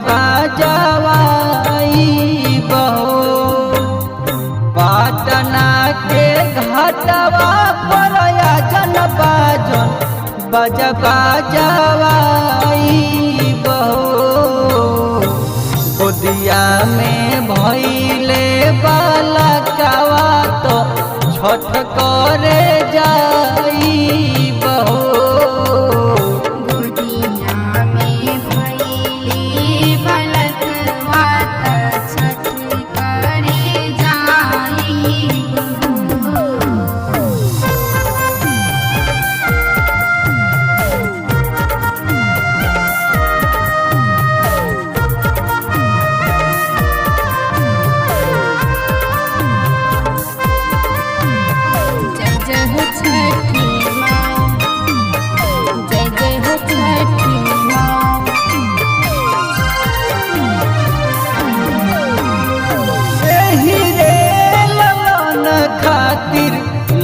बजवाई बहो पाटना के घाटवा पर आजन बाजन बजवाई बहो गोदिया में भइले बालकवा तो छठ करे जाई बहो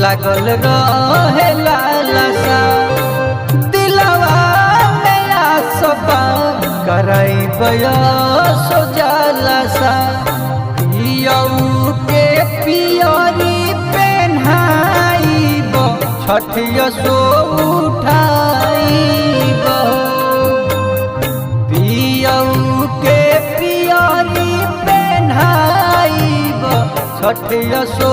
लागल रहे लालसा दिलवा में आसपा करैब सो जलसा के पियरी पेन्हाइब छठिया सो उठाइब पियऊ के पियरी पेन्हाइब छठिया सो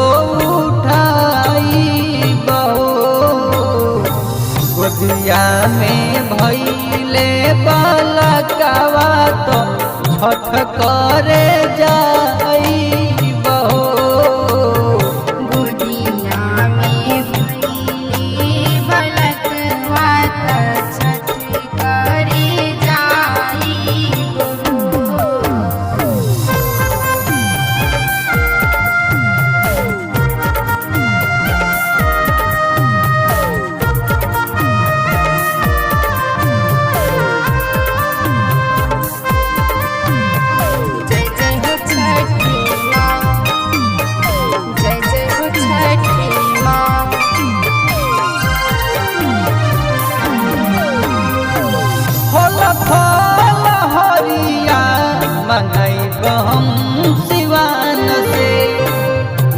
गोदिया में भइले बालकवा तो छठ करे जाई बहो गोदिया में भइले बालकवा तो छठ करे जाई मंगैब हम सिवान से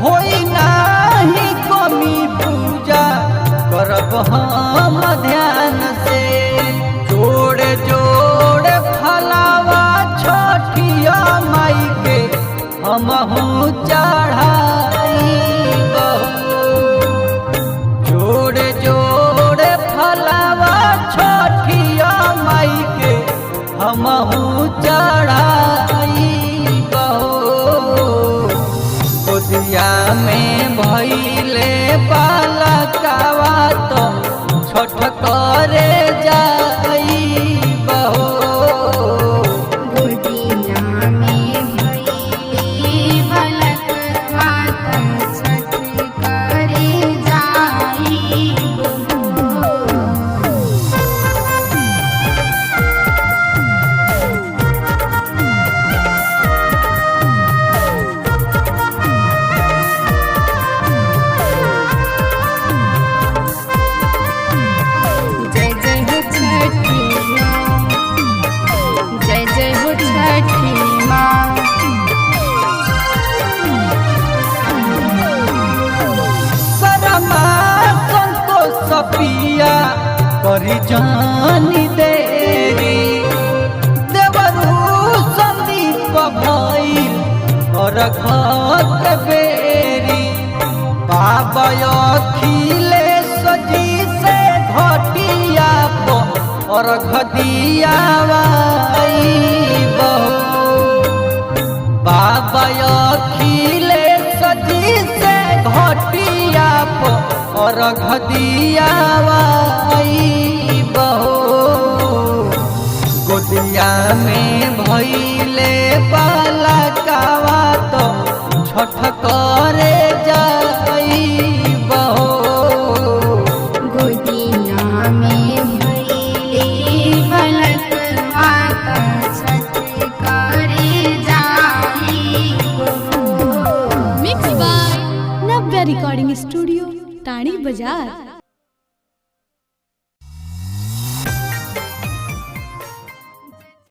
होई नाही कमी पूजा करब हम ध्यान से जोड़े जोड़े फलावा छठिया माई के हमहू चढ़ाई जोड़े जोड़े फलावा छठिया माई के हमहू चढ़ाई गोदिया में भइले बालकवा तो छठ करे जाई बहो गोदिया में भइले बालकवा तो छठ करे जाई पिया करी जानी देरी देवरू संदीप भइल और घट बेरी बाबा अखिलेश जी से घटिया और घदिया बाबा अखिलेश जी से घटिया और घदिया बहो गोदिया में भइले बालकवा तो छठ करे जाई बहो गोदिया में भइले बालकवा तो छठ करे जाई mix by Navya recording studio Tani बाजार।